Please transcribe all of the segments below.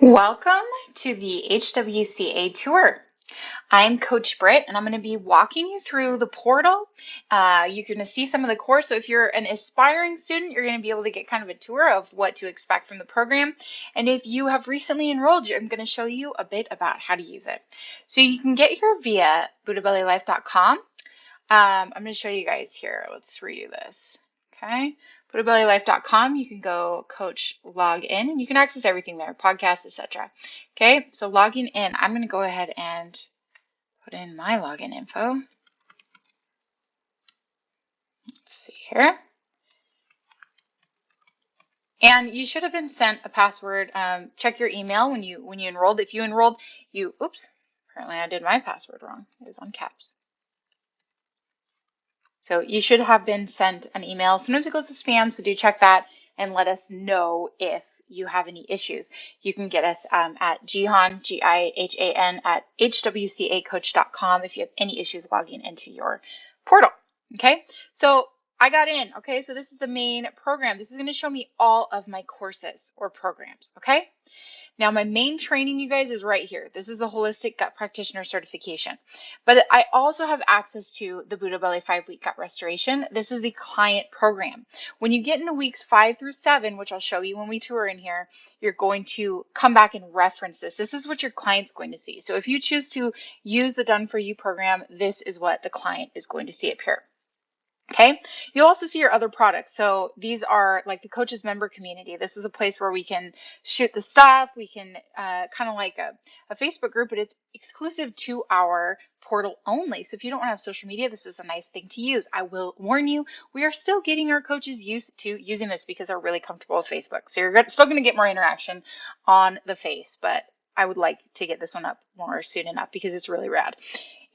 Welcome to the HWCA tour. I'm Coach Britt, and I'm going to be walking you through the portal. You're going to see some of the course. So if you're an aspiring student, you're going to be able to get kind of a tour of what to expect from the program. And if you have recently enrolled, I'm going to show you a bit about how to use it. So you can get here via BuddhaBellyLife.com. I'm going to show you guys here. Let's redo this. Okay. BuddhaBellyLife.com. You can go coach log in and you can access everything there, podcasts, etc. Okay. So logging in, I'm going to go ahead and put in my login info. Let's see here. And you should have been sent a password. Check your email when you enrolled. If you enrolled, oops, apparently I did my password wrong. It was on caps. So you should have been sent an email. Sometimes it goes to spam, so do check that and let us know if you have any issues. You can get us at Gihan, Gihan, at HWCAcoach.com if you have any issues logging into your portal. Okay, so I got in. Okay, so this is the main program. This is going to show me all of my courses or programs. Okay. Now, my main training, you guys, is right here. This is the Holistic Gut Practitioner Certification. But I also have access to the Buddha Belly 5-Week Gut Restoration. This is the client program. When you get into weeks 5 through 7, which I'll show you when we tour in here, you're going to come back and reference this. This is what your client's going to see. So if you choose to use the Done For You program, this is what the client is going to see up here. Okay, you'll also see your other products. So these are like the coaches member community. This is a place where we can shoot the stuff. We can kind of like a Facebook group, but it's exclusive to our portal only. So if you don't want to have social media, this is a nice thing to use. I will warn you, we are still getting our coaches used to using this because they're really comfortable with Facebook. So you're still going to get more interaction on the face, but I would like to get this one up more soon enough because it's really rad.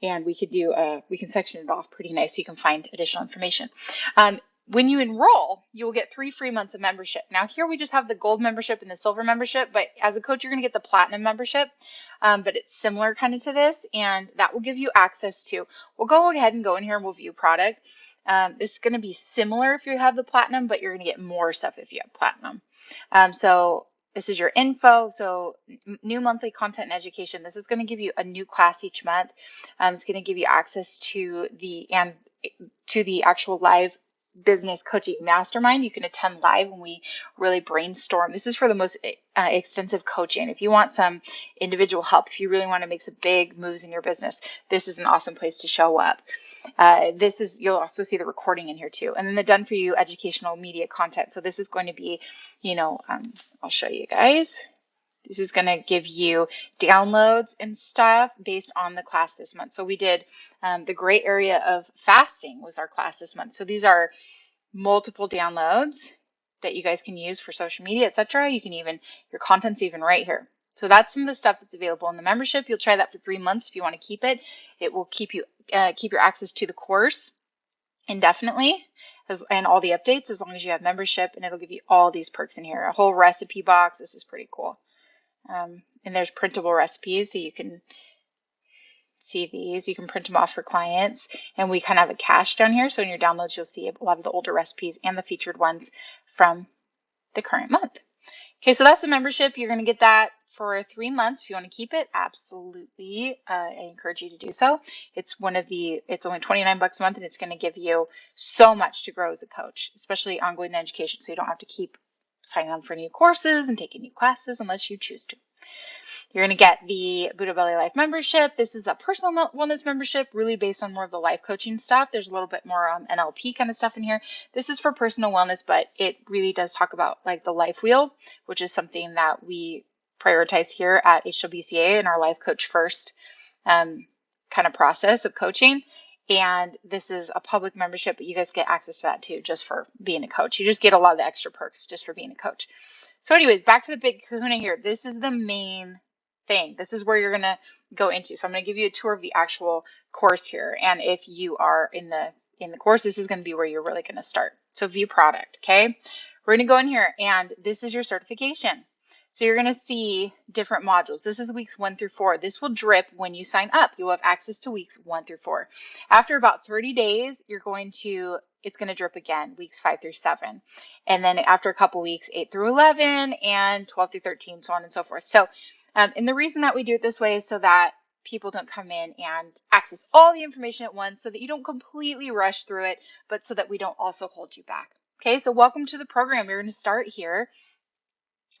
And we can section it off pretty nice so you can find additional information. When you enroll, you will get 3 free months of membership. Now here we just have the gold membership and the silver membership, but as a coach, you're going to get the platinum membership, but it's similar kind of to this, and that will give you access to, we'll go ahead and go in here and we'll view product. This is going to be similar if you have the platinum, but you're going to get more stuff if you have platinum. So this is your info. So new monthly content and education. This is going to give you a new class each month. It's going to give you access to the actual live business coaching mastermind. You can attend live when we really brainstorm. This is for the most extensive coaching. If you want some individual help, if you really want to make some big moves in your business, this is an awesome place to show up. You'll also see the recording in here too. And then the Done For You educational media content. So this is going to be, I'll show you guys. This is going to give you downloads and stuff based on the class this month. So we did the gray area of fasting was our class this month. So these are multiple downloads that you guys can use for social media, etc. You can your content's even right here. So that's some of the stuff that's available in the membership. You'll try that for 3 months if you want to keep it. It will keep your access to the course indefinitely and all the updates as long as you have membership, and it'll give you all these perks in here. A whole recipe box. This is pretty cool. And there's printable recipes, so you can see these. You can print them off for clients, and we kind of have a cache down here. So in your downloads, you'll see a lot of the older recipes and the featured ones from the current month. Okay, so that's the membership. You're going to get that for 3 months. If you want to keep it, absolutely, I encourage you to do so. It's only $29 a month, and it's going to give you so much to grow as a coach, especially ongoing education. So you don't have to keep signing up for new courses and taking new classes unless you choose to. You're going to get the Buddha Belly Life membership. This is a personal wellness membership, really based on more of the life coaching stuff. There's a little bit more NLP kind of stuff in here. This is for personal wellness, but it really does talk about like the life wheel, which is something that we prioritize here at HWCA in our life coach first kind of process of coaching. And this is a public membership, but you guys get access to that too, just for being a coach. You just get a lot of the extra perks just for being a coach. So anyways, back to the big kahuna here. This is the main thing. This is where you're going to go into. So I'm going to give you a tour of the actual course here. And if you are in the course, this is going to be where you're really going to start. So view product. Okay. We're going to go in here, and this is your certification. So you're going to see different modules. This is weeks 1 through 4. This will drip when you sign up. You'll have access to weeks 1 through 4. After about 30 days, you're going to it's going to drip again, weeks 5 through 7. And then after a couple weeks, 8 through 11 and 12 through 13, so on and so forth. So, and the reason that we do it this way is so that people don't come in and access all the information at once, so that you don't completely rush through it, but so that we don't also hold you back. Okay, so welcome to the program. We're going to start here.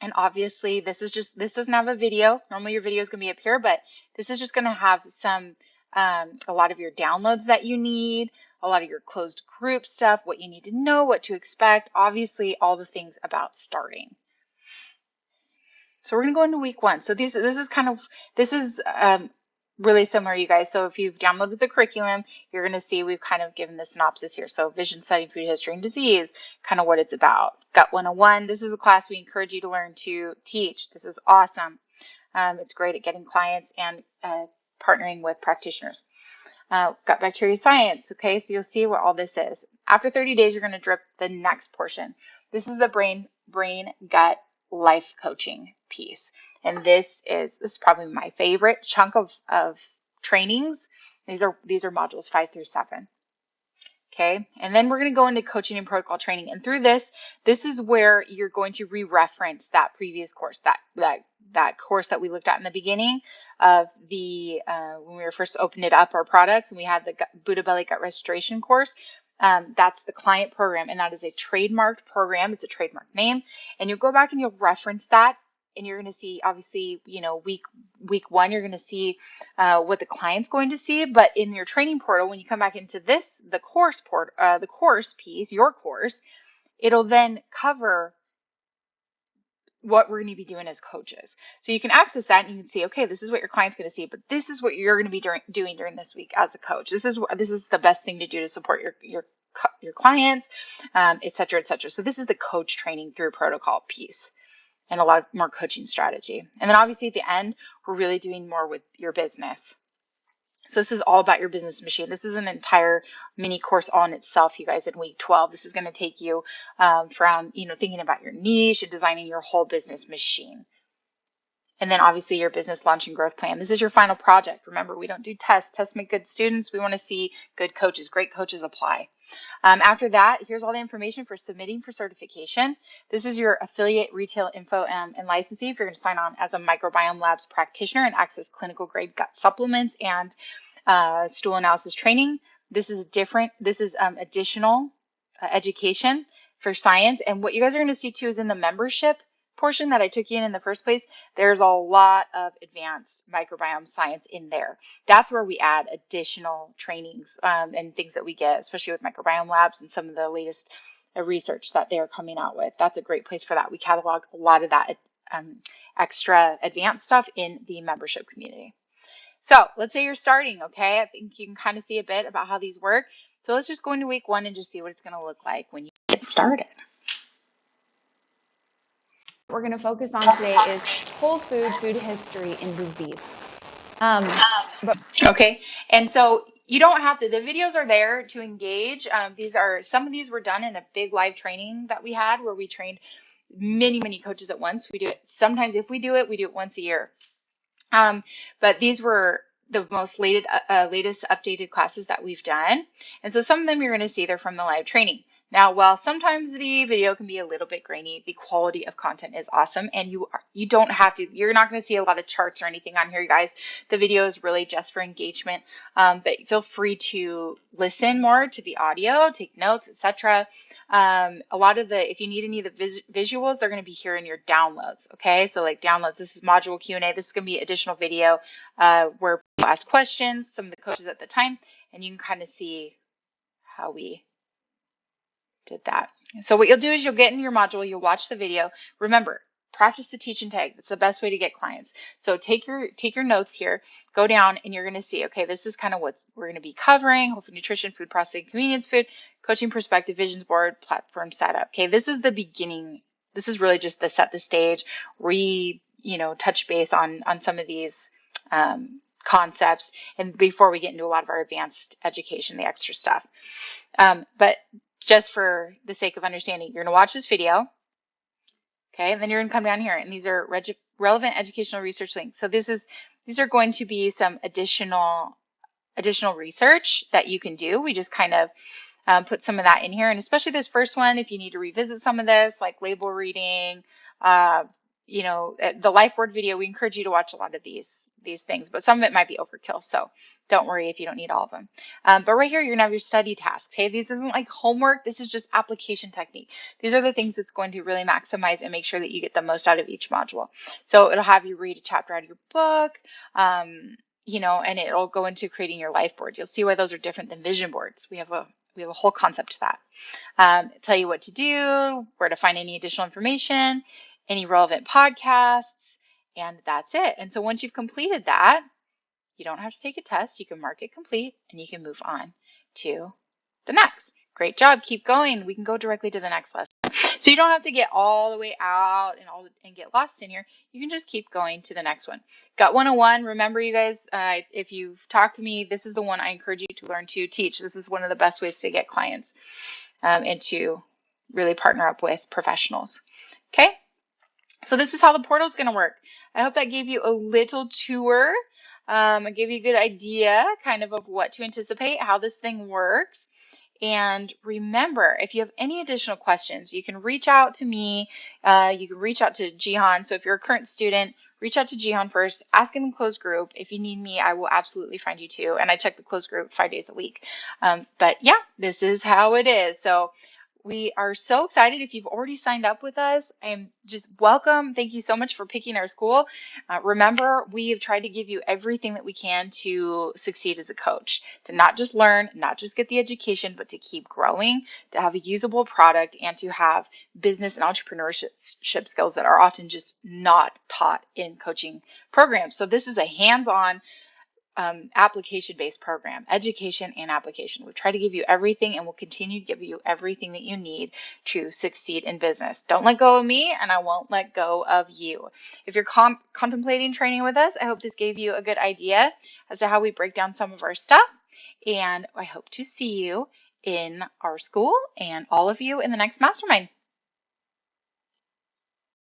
And obviously this doesn't have a video. Normally your video is going to be up here, but this is just going to have some, a lot of your downloads that you need, a lot of your closed group stuff, what you need to know, what to expect, obviously all the things about starting. So we're going to go into week 1. So this is really similar, you guys. So if you've downloaded the curriculum, you're going to see we've kind of given the synopsis here. So vision, studying food history and disease, kind of what it's about. Gut 101. This is a class we encourage you to learn to teach. This is awesome. It's great at getting clients and partnering with practitioners. Gut bacteria science. Okay, so you'll see what all this is. After 30 days, you're going to drip the next portion. This is the brain gut life coaching piece. And this is probably my favorite chunk of trainings. These are modules 5 through 7. Okay, and then we're going to go into coaching and protocol training. And through this is where you're going to re-reference that previous course, that course that we looked at in the beginning of the when we were first opened it up, our products, and we had the Buddha Belly Gut Restoration course. That's the client program, and that is a trademarked program. It's a trademark name, and you'll go back and you'll reference that, and you're going to see, obviously, week 1, you're going to see what the client's going to see. But in your training portal, when you come back into the course piece, your course, it'll then cover what we're going to be doing as coaches. So you can access that and you can see, okay, this is what your client's going to see, but this is what you're going to be doing during this week as a coach. This is the best thing to do to support your clients, et cetera, et cetera. So this is the coach training through protocol piece and a lot more coaching strategy. And then obviously at the end, we're really doing more with your business. So this is all about your business machine. This is an entire mini course all in itself, you guys, in week 12. This is going to take you from, thinking about your niche and designing your whole business machine. And then obviously your business launch and growth plan. This is your final project. Remember, we don't do tests. Tests make good students. We want to see good coaches. Great coaches apply. After that, here's all the information for submitting for certification. This is your affiliate retail info and licensing if you're going to sign on as a Microbiome Labs practitioner and access clinical grade gut supplements and stool analysis training. This is additional education for science. And what you guys are going to see too is in the membership portion that I took you in the first place, there's a lot of advanced microbiome science in there. That's where we add additional trainings and things that we get, especially with Microbiome Labs and some of the latest research that they're coming out with. That's a great place for that. We catalog a lot of that extra advanced stuff in the membership community. So let's say you're starting, okay? I think you can kind of see a bit about how these work. So let's just go into week 1 and just see what it's going to look like when you get started. What we're going to focus on today is whole food history, and disease. Okay, and so you don't have to, the videos are there to engage. Some of these were done in a big live training that we had where we trained many coaches at once. We do it, sometimes if we do it once a year. But these were the most latest updated classes that we've done. And so some of them you're going to see they're from the live training. Now, while sometimes the video can be a little bit grainy, the quality of content is awesome, and you don't have to, you're not going to see a lot of charts or anything on here, you guys. The video is really just for engagement, but feel free to listen more to the audio, take notes, etc. A lot of if you need any of the visuals, they're going to be here in your downloads, okay? So like downloads, this is module Q&A. This is going to be additional video where people ask questions, some of the coaches at the time, and you can kind of see how we did that. So what you'll do is you'll get in your module, you'll watch the video. Remember, practice the teach and tag. That's the best way to get clients. So take your notes here, go down, and you're going to see, okay, this is kind of what we're going to be covering: whole food nutrition, food processing, convenience food, coaching perspective, visions board, platform setup. Okay, this is the beginning. This is really just to set the stage, touch base on some of these concepts, and before we get into a lot of our advanced education, the extra stuff. But just for the sake of understanding, you're going to watch this video, okay, and then you're going to come down here, and these are relevant educational research links. So these are going to be some additional research that you can do. We just kind of put some of that in here. And especially this first one, if you need to revisit some of this, like label reading, uh, the life board video, we encourage you to watch a lot of these things, but some of it might be overkill. So don't worry if you don't need all of them. But right here, you're gonna have your study tasks. Hey, this isn't like homework. This is just application technique. These are the things that's going to really maximize and make sure that you get the most out of each module. So it'll have you read a chapter out of your book, and it'll go into creating your life board. You'll see why those are different than vision boards. We have a whole concept to that. Tell you what to do, where to find any additional information, any relevant podcasts, and that's it. And so once you've completed that, you don't have to take a test. You can mark it complete and you can move on to the next. Great job. Keep going. We can go directly to the next lesson. So you don't have to get all the way out and get lost in here. You can just keep going to the next one. Gut 101. Remember, you guys, if you've talked to me, this is the one I encourage you to learn to teach. This is one of the best ways to get clients and to really partner up with professionals. Okay. So this is how the portal is going to work. I hope that gave you a little tour. I gave you a good idea kind of what to anticipate, how this thing works. And remember, if you have any additional questions, you can reach out to me. You can reach out to Jihan. So if you're a current student, reach out to Jihan first. Ask in the closed group. If you need me, I will absolutely find you too. And I check the closed group 5 days a week. But yeah, this is how it is. So we are so excited. If you've already signed up with us, I'm just welcome. Thank you so much for picking our school. Remember, we have tried to give you everything that we can to succeed as a coach, to not just learn, not just get the education, but to keep growing, to have a usable product, and to have business and entrepreneurship skills that are often just not taught in coaching programs. So this is a hands-on application-based program, education and application. We try to give you everything and we'll continue to give you everything that you need to succeed in business. Don't let go of me and I won't let go of you. If you're contemplating training with us, I hope this gave you a good idea as to how we break down some of our stuff. And I hope to see you in our school and all of you in the next mastermind.